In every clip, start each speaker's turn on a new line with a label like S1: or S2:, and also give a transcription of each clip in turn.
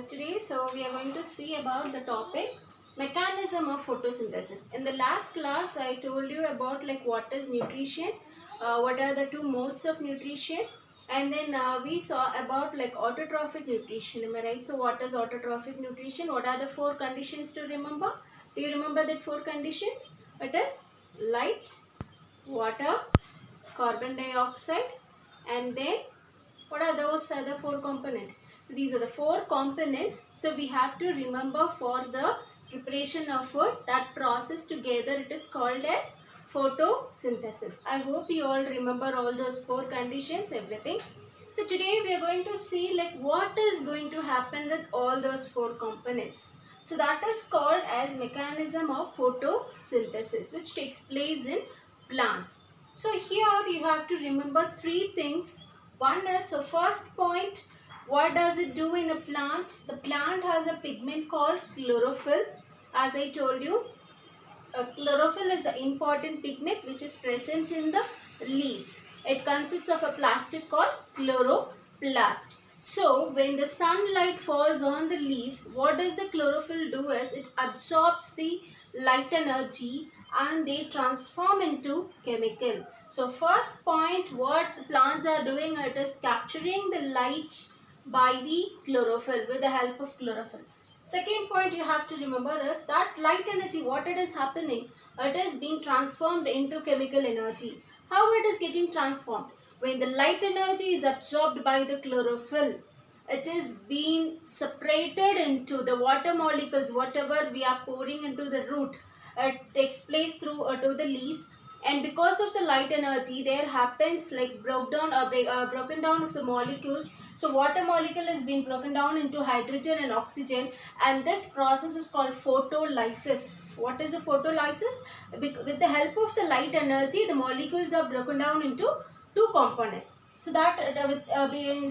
S1: Today, so we are going to see about the topic mechanism of photosynthesis. In the last class, I told you about like what is nutrition, what are the two modes of nutrition, and then we saw about like autotrophic nutrition. Am I right? So what is autotrophic nutrition? What are the four conditions to remember? Do you remember that four conditions? It is light, water, carbon dioxide, and then what are those other four components? So these are the four components. So we have to remember for the preparation of food, that process together, it is called as photosynthesis. I hope you all remember all those four conditions, everything. So today we are going to see like what is going to happen with all those four components. So that is called as mechanism of photosynthesis, which takes place in plants. So here you have to remember three things. One is, so first point, what does it do in a plant? The plant has a pigment called chlorophyll. As I told you, chlorophyll is the important pigment which is present in the leaves. It consists of a plastic called chloroplast. So when the sunlight falls on the leaf, what does the chlorophyll do is it absorbs the light energy and they transform into chemical. So first point, what the plants are doing, it is capturing the light by the chlorophyll, with the help of chlorophyll. Second point you have to remember is that light energy, what it is happening, it is being transformed into chemical energy. How it is getting transformed? When the light energy is absorbed by the chlorophyll, it is being separated into the water molecules, whatever we are pouring into the root. It takes place through to the leaves, and because of the light energy there happens like broken down of the molecules. So water molecule is being broken down into hydrogen and oxygen, and this process is called photolysis. What is a photolysis? With the help of the light energy, the molecules are broken down into two components. So that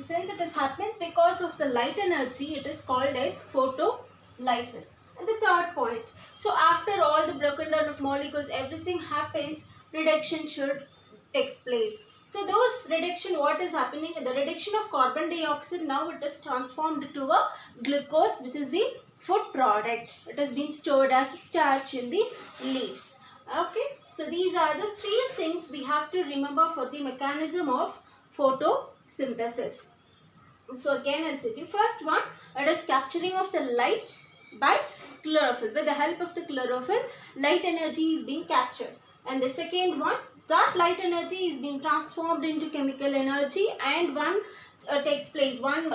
S1: since it happens because of the light energy, it is called as photolysis. And the third point, so after all the broken down of molecules, everything happens, reduction should takes place. So those reduction, what is happening? The reduction of carbon dioxide, now it is transformed to a glucose, which is the food product. It has been stored as starch in the leaves. Okay, so these are the three things we have to remember for the mechanism of photosynthesis. So again I'll tell you, first one, it is capturing of the light by chlorophyll. With the help of the chlorophyll, light energy is being captured. And the second one, that light energy is being transformed into chemical energy, and one takes place, one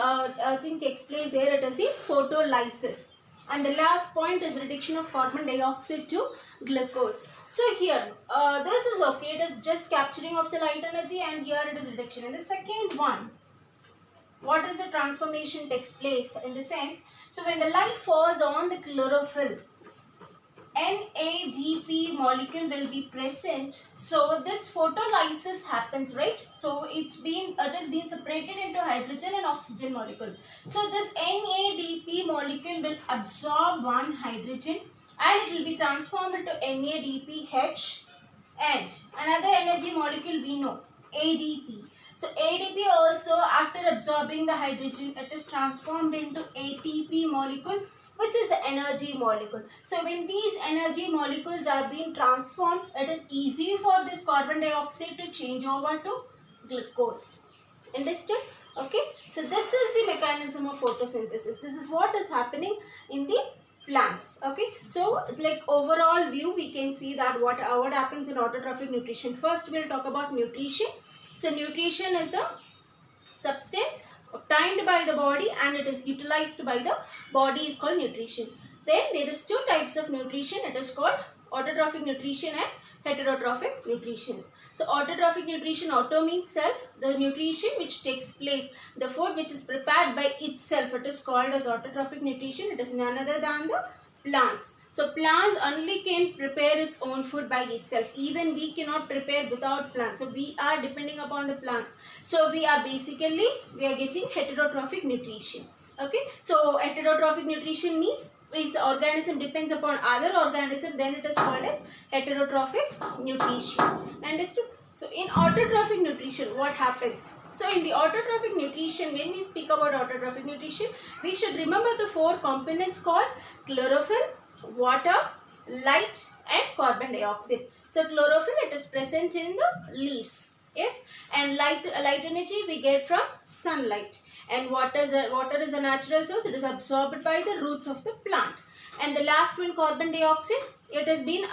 S1: thing takes place there, it is the photolysis. And the last point is reduction of carbon dioxide to glucose. So here, this is okay, it is just capturing of the light energy, and here it is reduction. In the second one, what is the transformation takes place in the sense, so when the light falls on the chlorophyll, NADP molecule will be present. So this photolysis happens, right? So it is being separated into hydrogen and oxygen molecule. So this NADP molecule will absorb one hydrogen and it will be transformed into NADPH, and another energy molecule we know, ADP. So ADP also, after absorbing the hydrogen, it is transformed into ATP molecule, which is the energy molecule. So when these energy molecules are being transformed, it is easy for this carbon dioxide to change over to glucose. Understood? Okay. So this is the mechanism of photosynthesis. This is what is happening in the plants. Okay. So like overall view, we can see that what happens in autotrophic nutrition. First we'll talk about nutrition. So nutrition is the substance obtained by the body and it is utilized by the body is called nutrition. Then there is two types of nutrition. It is called autotrophic nutrition and heterotrophic nutrition. So autotrophic nutrition, auto means self, the nutrition which takes place, the food which is prepared by itself, it is called as autotrophic nutrition. It is none other than the plants. So plants only can prepare its own food by itself. Even we cannot prepare without plants. So we are depending upon the plants. So we are getting heterotrophic nutrition. Okay. So heterotrophic nutrition means if the organism depends upon other organism, then it is called as heterotrophic nutrition. Understood? So in autotrophic nutrition, what happens? So in the autotrophic nutrition, when we speak about autotrophic nutrition, we should remember the four components called chlorophyll, water, light and carbon dioxide. So chlorophyll, it is present in the leaves. Yes, and light energy we get from sunlight, and water is a natural source. It is absorbed by the roots of the plant. And the last one, carbon dioxide, it has been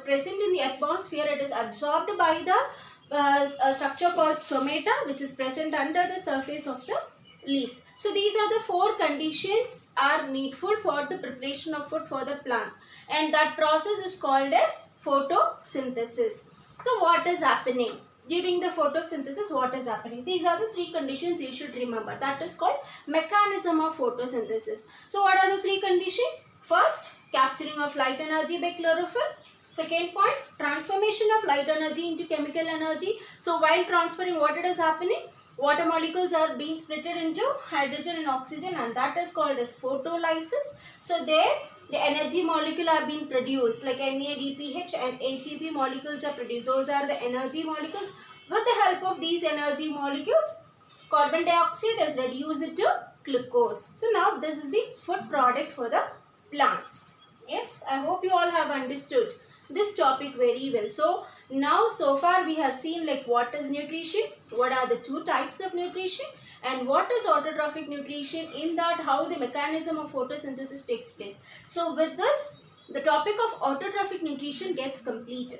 S1: present in the atmosphere. It is absorbed by the structure called stomata, which is present under the surface of the leaves. So these are the four conditions are needful for the preparation of food for the plants, and that process is called as photosynthesis. So what is happening during the photosynthesis? What is happening? These are the three conditions you should remember. That is called mechanism of photosynthesis. So what are the three conditions? First, capturing of light energy by chlorophyll. Second point, transformation of light energy into chemical energy. So while transferring, what it is happening? Water molecules are being splitted into hydrogen and oxygen, and that is called as photolysis. So there the energy molecule are being produced, like NADPH and ATP molecules are produced. Those are the energy molecules. With the help of these energy molecules, carbon dioxide is reduced to glucose. So now this is the food product for the plants. Yes, I hope you all have understood this topic very well. So now so far we have seen like what is nutrition, what are the two types of nutrition, and what is autotrophic nutrition, in that how the mechanism of photosynthesis takes place. So with this, the topic of autotrophic nutrition gets completed.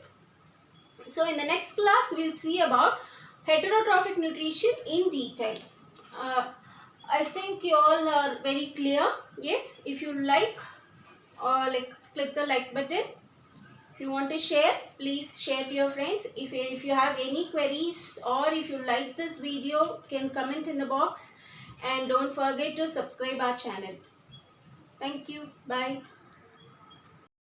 S1: So in the next class we will see about heterotrophic nutrition in detail. I think you all are very clear. Yes, if you like, click the like button. If you want to share, please share to your friends. If you have any queries, or if you like this video, you can comment in the box, and don't forget to subscribe our channel. Thank you. Bye.